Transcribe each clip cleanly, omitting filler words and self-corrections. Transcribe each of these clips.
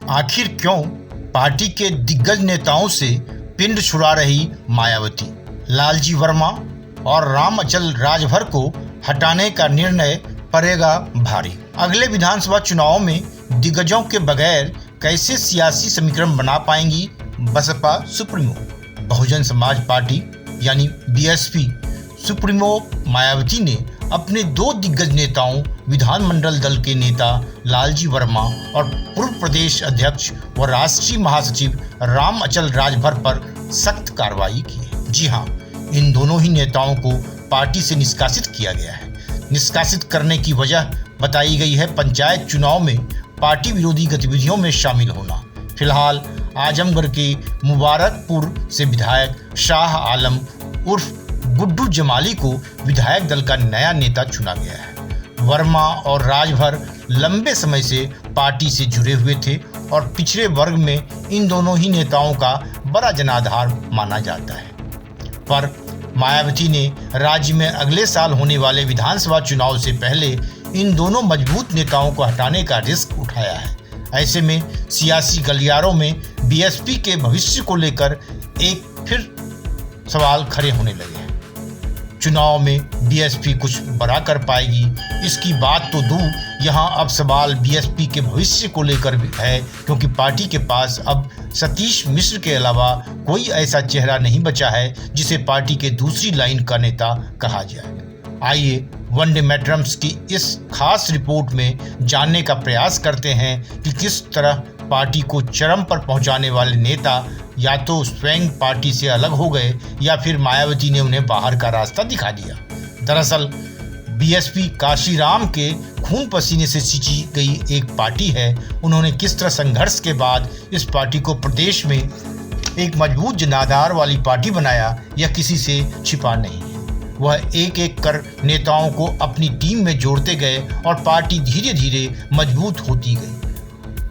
आखिर क्यों पार्टी के दिग्गज नेताओं से पिंड छुड़ा रही मायावती? लालजी वर्मा और राम अचल राजभर को हटाने का निर्णय पड़ेगा भारी। अगले विधानसभा चुनाव में दिग्गजों के बगैर कैसे सियासी समीकरण बना पाएंगी बसपा सुप्रीमो? बहुजन समाज पार्टी यानी बीएसपी सुप्रीमो मायावती ने अपने दो दिग्गज नेताओं विधानमंडल दल के नेता लालजी वर्मा और पूर्व प्रदेश अध्यक्ष व राष्ट्रीय महासचिव राम अचल राजभर पर सख्त कार्रवाई की है। जी हां, इन दोनों ही नेताओं को पार्टी से निष्कासित किया गया है। निष्कासित करने की वजह बताई गई है पंचायत चुनाव में पार्टी विरोधी गतिविधियों में शामिल होना। फिलहाल आजमगढ़ के मुबारकपुर से विधायक शाह आलम उर्फ गुड्डू जमाली को विधायक दल का नया नेता चुना गया है। वर्मा और राजभर लंबे समय से पार्टी से जुड़े हुए थे और पिछड़े वर्ग में इन दोनों ही नेताओं का बड़ा जनाधार माना जाता है। पर मायावती ने राज्य में अगले साल होने वाले विधानसभा चुनाव से पहले इन दोनों मजबूत नेताओं को हटाने का रिस्क उठाया है। ऐसे में सियासी गलियारों में बीएसपी के भविष्य को लेकर एक फिर सवाल खड़े होने लगे हैं। चुनाव में बीएसपी कुछ बड़ा कर पाएगी, इसकी बात तो दूर, यहाँ अब सवाल बीएसपी के भविष्य को लेकर भी है, क्योंकि पार्टी के पास अब सतीश मिश्र के अलावा कोई ऐसा चेहरा नहीं बचा है जिसे पार्टी के दूसरी लाइन का नेता कहा जाए। आइए वनडे मैट्रम्स की इस खास रिपोर्ट में जानने का प्रयास करते हैं कि किस तरह पार्टी को चरम पर पहुंचाने वाले नेता या तो स्वयं पार्टी से अलग हो गए या फिर मायावती ने उन्हें बाहर का रास्ता दिखा दिया। दरअसल बीएसपी काशीराम के खून पसीने से सींची गई एक पार्टी है। उन्होंने किस तरह संघर्ष के बाद इस पार्टी को प्रदेश में एक मजबूत जनाधार वाली पार्टी बनाया, यह किसी से छिपा नहीं है। वह एक एक कर नेताओं को अपनी टीम में जोड़ते गए और पार्टी धीरे धीरे मजबूत होती गई।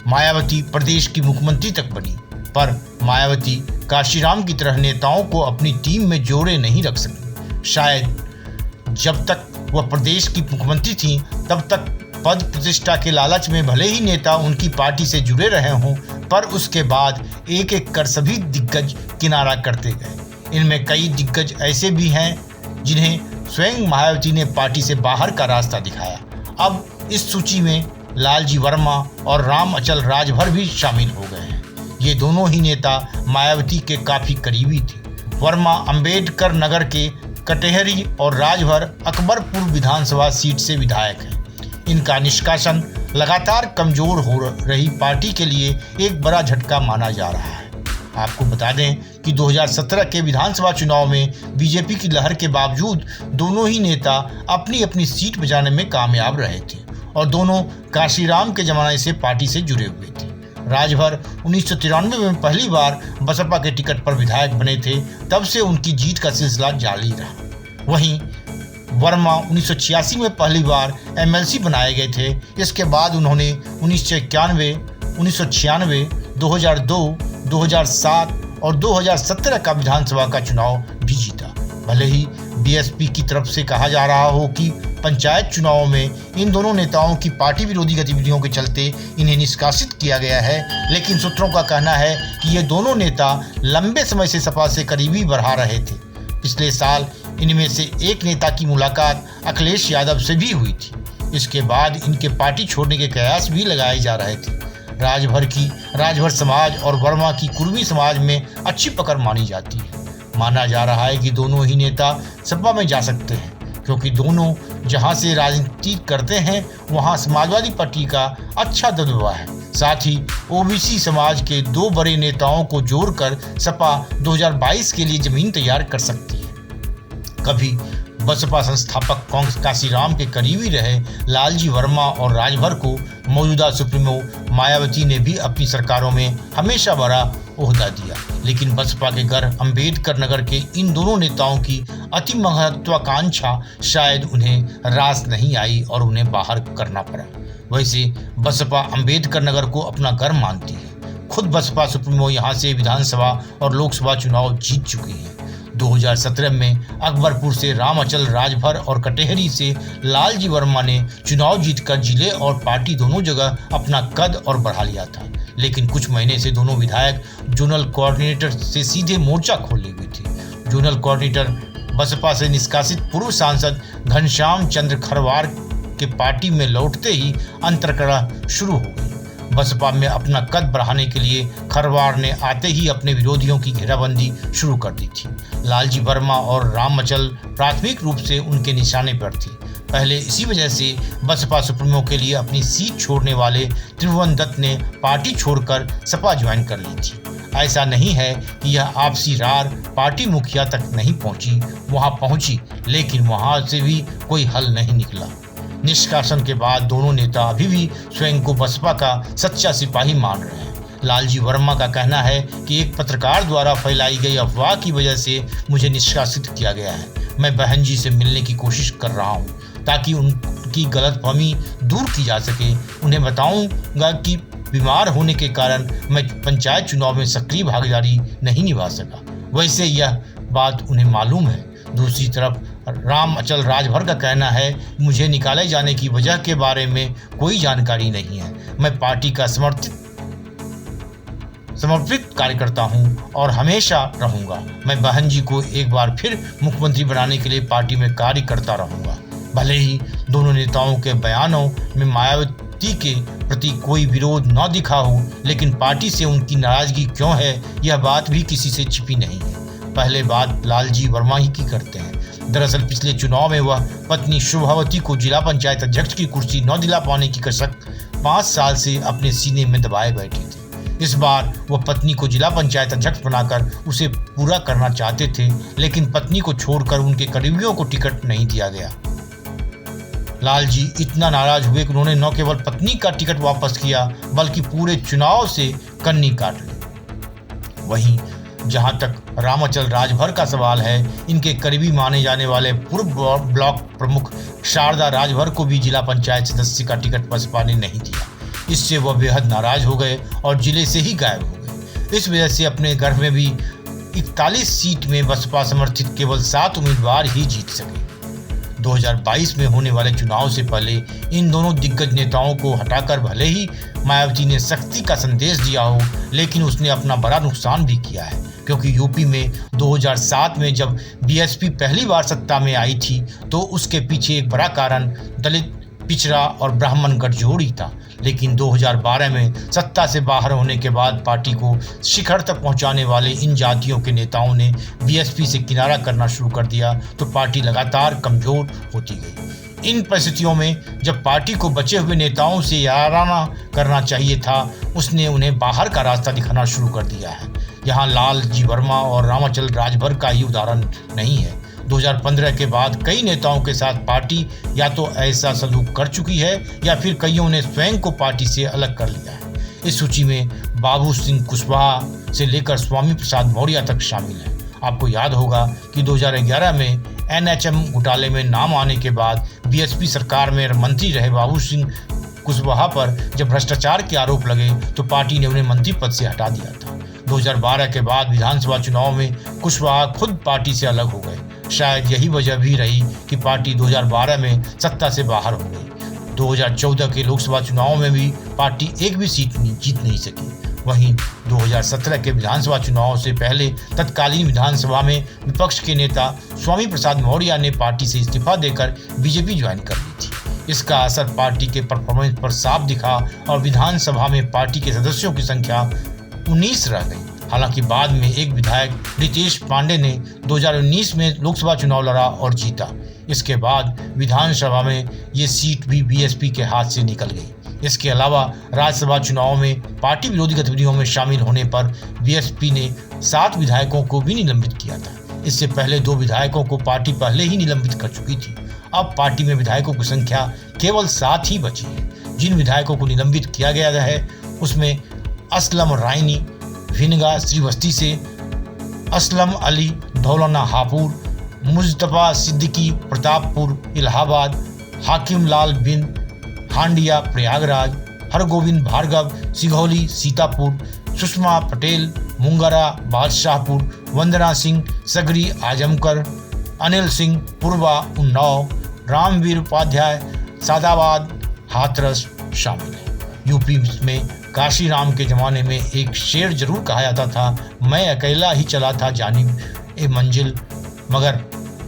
मायावती प्रदेश की मुख्यमंत्री तक बनी, पर मायावती काशीराम की तरह नेताओं को अपनी टीम में जोड़े नहीं रख सकी। शायद जब तक वह प्रदेश की मुख्यमंत्री थी तब तक पद प्रतिष्ठा के लालच में भले ही नेता उनकी पार्टी से जुड़े रहे हों, पर उसके बाद एक एक कर सभी दिग्गज किनारा करते गए। इनमें कई दिग्गज ऐसे भी हैं जिन्हें स्वयं मायावती ने पार्टी से बाहर का रास्ता दिखाया। अब इस सूची में लालजी वर्मा और राम अचल राजभर भी शामिल हो गए हैं। ये दोनों ही नेता मायावती के काफी करीबी थे। वर्मा अंबेडकर नगर के कटेहरी और राजभर अकबरपुर विधानसभा सीट से विधायक हैं। इनका निष्कासन लगातार कमजोर हो रही पार्टी के लिए एक बड़ा झटका माना जा रहा है। आपको बता दें कि 2017 के विधानसभा चुनाव में बीजेपी की लहर के बावजूद दोनों ही नेता अपनी अपनी सीट बचाने में कामयाब रहे थे और दोनों काशीराम के जमाने से पार्टी से जुड़े हुए थे। राजभर 1993 में पहली बार बसपा के टिकट पर विधायक बने थे, तब से उनकी जीत का सिलसिला जारी रहा। वहीं वर्मा 1986 में पहली बार एमएलसी बनाए गए थे। इसके बाद उन्होंने 1991, 1996, 2002, 2007 और 2017 का विधानसभा का चुनाव भी जीता। भले ही बीएसपी की तरफ से कहा जा रहा हो कि पंचायत चुनाव में इन दोनों नेताओं की पार्टी विरोधी गतिविधियों के चलते इन्हें निष्कासित किया गया है, लेकिन सूत्रों का कहना है कि ये दोनों नेता लंबे समय से सपा से करीबी बढ़ा रहे थे। पिछले साल इनमें से एक नेता की मुलाकात अखिलेश यादव से भी हुई थी। इसके बाद इनके पार्टी छोड़ने के कयास भी लगाए जा रहे थे। राजभर समाज और वर्मा की कुर्मी समाज में अच्छी पकड़ मानी जाती है। माना जा रहा है कि दोनों ही नेता सपा में जा सकते हैं, क्योंकि दोनों जहां से राजनीति करते हैं वहां समाजवादी पार्टी का अच्छा दबदबा है। साथ ही ओबीसी समाज के दो बड़े नेताओं को जोड़कर सपा 2022 के लिए जमीन तैयार कर सकती है। कभी बसपा संस्थापक कांग्रेस काशीराम के करीबी रहे लालजी वर्मा और राजभर को मौजूदा सुप्रीमो मायावती ने भी अपनी सरकारों में हमेशा बड़ा ओहदा दिया, लेकिन बसपा के घर अंबेडकर नगर के इन दोनों नेताओं की अति महत्वाकांक्षा शायद उन्हें रास नहीं आई और उन्हें बाहर करना पड़ा। वैसे बसपा अंबेडकर नगर को अपना घर मानती है। खुद बसपा सुप्रीमो यहाँ से विधानसभा और लोकसभा चुनाव जीत चुकी है। 2017 में अकबरपुर से राम अचल राजभर और कटेहरी से लालजी वर्मा ने चुनाव जीतकर जिले और पार्टी दोनों जगह अपना कद और बढ़ा लिया था। लेकिन कुछ महीने से दोनों विधायक जोनल कोऑर्डिनेटर से सीधे मोर्चा खोले हुए थे। जोनल कोऑर्डिनेटर बसपा से निष्कासित पूर्व सांसद घनश्याम चंद्र खरवार के पार्टी में लौटते ही अंतर्कलह शुरू हो गई। बसपा में अपना कद बढ़ाने के लिए खरवार ने आते ही अपने विरोधियों की घेराबंदी शुरू कर दी थी। लालजी वर्मा और राम अचल प्राथमिक रूप से उनके निशाने पर थे। पहले इसी वजह से बसपा सुप्रीमो के लिए अपनी सीट छोड़ने वाले त्रिभुवन दत्त ने पार्टी छोड़कर सपा ज्वाइन कर ली थी। ऐसा नहीं है कि यह आपसी रार पार्टी मुखिया तक नहीं पहुंची, वहां पहुंची, लेकिन वहां से भी कोई हल नहीं निकला। निष्कासन के बाद दोनों नेता अभी भी स्वयं को बसपा का सच्चा सिपाही मान रहे हैं। लालजी वर्मा का कहना है कि एक पत्रकार द्वारा फैलाई गई अफवाह की वजह से मुझे निष्कासित किया गया है। मैं बहन जी से मिलने की कोशिश कर रहा हूं ताकि उनकी गलतफहमी दूर की जा सके। उन्हें बताऊंगा कि बीमार होने के कारण मैं पंचायत चुनाव में सक्रिय भागीदारी नहीं निभा सका। वैसे यह बात उन्हें मालूम है। दूसरी तरफ राम अचल राजभर का कहना है, मुझे निकाले जाने की वजह के बारे में कोई जानकारी नहीं है। मैं पार्टी का समर्पित कार्यकर्ता हूं और हमेशा रहूंगा। मैं बहन जी को एक बार फिर मुख्यमंत्री बनाने के लिए पार्टी में कार्य करता रहूंगा। भले ही दोनों नेताओं के बयानों में मायावती के प्रति कोई विरोध न दिखा हो, लेकिन पार्टी से उनकी नाराजगी क्यों है, यह बात भी किसी से छिपी नहीं है। पहले बात लालजी वर्मा ही की करते हैं। दरअसल पिछले चुनाव में वह पत्नी शुभावती को जिला पंचायत अध्यक्ष की कुर्सी न दिला पाने की कसक 5 साल से अपने सीने में दबाए बैठे थे। इस बार वह पत्नी को जिला पंचायत अध्यक्ष बनाकर उसे पूरा करना चाहते थे, लेकिन पत्नी को छोड़कर उनके करीबियों को टिकट नहीं दिया गया। लालजी इतना नाराज हुए कि उन्होंने न केवल पत्नी का टिकट वापस किया, बल्कि पूरे चुनाव से कन्नी काट ली। वहीं जहां तक रामअचल राजभर का सवाल है, इनके करीबी माने जाने वाले पूर्व ब्लॉक प्रमुख शारदा राजभर को भी जिला पंचायत सदस्य का टिकट बसपा ने नहीं दिया। इससे वह बेहद नाराज हो गए और जिले से ही गायब हो गए। इस वजह से अपने घर में भी 41 सीट में बसपा समर्थित केवल 7 उम्मीदवार ही जीत सके। 2022 में होने वाले चुनाव से पहले इन दोनों दिग्गज नेताओं को हटाकर भले ही मायावती ने सख्ती का संदेश दिया हो, लेकिन उसने अपना बड़ा नुकसान भी किया है। क्योंकि यूपी में 2007 में जब बीएसपी पहली बार सत्ता में आई थी, तो उसके पीछे एक बड़ा कारण दलित, पिछड़ा और ब्राह्मण गठजोड़ था। लेकिन 2012 में सत्ता से बाहर होने के बाद पार्टी को शिखर तक पहुंचाने वाले इन जातियों के नेताओं ने बीएसपी से किनारा करना शुरू कर दिया, तो पार्टी लगातार कमजोर होती गई। इन परिस्थितियों में जब पार्टी को बचे हुए नेताओं से याराना करना चाहिए था, उसने उन्हें बाहर का रास्ता दिखाना शुरू कर दिया है। यहाँ लालजी वर्मा और रामअचल राजभर का ही उदाहरण नहीं है। 2015 के बाद कई नेताओं के साथ पार्टी या तो ऐसा सलूक कर चुकी है या फिर कईयों ने स्वयं को पार्टी से अलग कर लिया है। इस सूची में बाबू सिंह कुशवाहा से लेकर स्वामी प्रसाद मौर्य तक शामिल है। आपको याद होगा कि 2011 में एनएचएम घोटाले में नाम आने के बाद बीएसपी सरकार में मंत्री रहे बाबू सिंह कुशवाहा पर जब भ्रष्टाचार के आरोप लगे, तो पार्टी ने उन्हें मंत्री पद से हटा दिया था। 2012 के बाद विधानसभा चुनाव में कुशवाहा खुद पार्टी से अलग हो गए। शायद यही वजह भी रही कि पार्टी 2012 में सत्ता से बाहर हो गई। 2014 के लोकसभा चुनाव में भी पार्टी एक भी सीट जीत नहीं सकी। वहीं 2017 के विधानसभा चुनाव से पहले तत्कालीन विधानसभा में विपक्ष के नेता स्वामी प्रसाद मौर्य ने पार्टी से इस्तीफा देकर बीजेपी ज्वाइन कर ली थी। इसका असर पार्टी के परफॉर्मेंस पर साफ दिखा और विधानसभा में पार्टी के सदस्यों की संख्या 19 रह गई। हालांकि बाद में एक विधायक रितेश पांडे ने 2019 में लोकसभा चुनाव लड़ा और जीता। इसके बाद विधानसभा में ये सीट भी बीएसपी के हाथ से निकल गई। इसके अलावा राज्यसभा चुनाव में पार्टी विरोधी गतिविधियों में शामिल होने पर बीएसपी ने 7 विधायकों को भी निलंबित किया था। इससे पहले 2 विधायकों को पार्टी पहले ही निलंबित कर चुकी थी। अब पार्टी में विधायकों की संख्या केवल 7 ही बची है। जिन विधायकों को निलंबित किया गया है उसमें असलम रायनी भिनगा श्रीवस्ती से, असलम अली धौलाना हापुर, मुजतबा सिद्दीकी प्रतापपुर इलाहाबाद, हाकिम लाल बिन हांडिया प्रयागराज, हरगोविंद भार्गव सिघौली सीतापुर, सुषमा पटेल मुंगरा बादशाहपुर वंदना सिंह सगरी आजमगढ़, अनिल सिंह पूर्वा उन्नाव, रामवीर उपाध्याय सादाबाद हाथरस शामिल है। यूपी में काशीराम के ज़माने में एक शेर जरूर कहा जाता था, मैं अकेला ही चला था जानिब ए मंजिल, मगर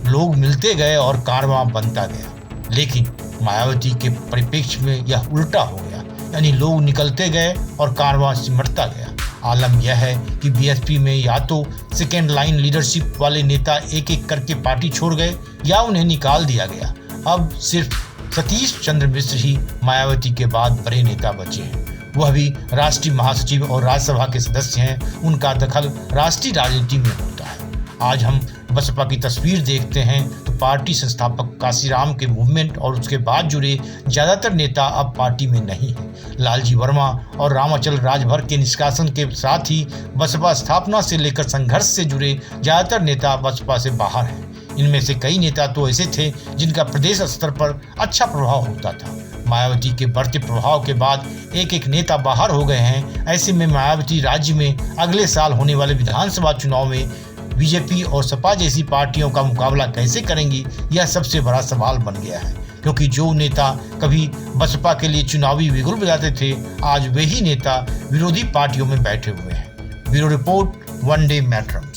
लोग मिलते गए और कारवां बनता गया। लेकिन मायावती के परिप्रेक्ष्य में यह उल्टा हो गया, यानी लोग निकलते गए और कारवां सिमटता गया। आलम यह है कि बीएसपी में या तो सेकेंड लाइन लीडरशिप वाले नेता एक एक करके पार्टी छोड़ गए या उन्हें निकाल दिया गया। अब सिर्फ सतीश चंद्र मिश्र ही मायावती के बाद बड़े नेता बचे हैं। वह भी राष्ट्रीय महासचिव और राज्यसभा के सदस्य हैं। उनका दखल राष्ट्रीय राजनीति में होता है। आज हम बसपा की तस्वीर देखते हैं तो पार्टी संस्थापक काशीराम के मूवमेंट और उसके बाद जुड़े ज्यादातर नेता अब पार्टी में नहीं हैं। लालजी वर्मा और रामाचल राजभर के निष्कासन के साथ ही बसपा स्थापना से लेकर संघर्ष से जुड़े ज्यादातर नेता बसपा से बाहर हैं। इनमें से कई नेता तो ऐसे थे जिनका प्रदेश स्तर पर अच्छा प्रभाव होता था। मायावती के बढ़ते प्रभाव के बाद एक एक नेता बाहर हो गए हैं। ऐसे में मायावती राज्य में अगले साल होने वाले विधानसभा चुनाव में बीजेपी और सपा जैसी पार्टियों का मुकाबला कैसे करेंगी, यह सबसे बड़ा सवाल बन गया है। क्योंकि जो नेता कभी बसपा के लिए चुनावी बिगुल बजाते थे, आज वही नेता विरोधी पार्टियों में बैठे हुए हैं। Bureau report, one day matter.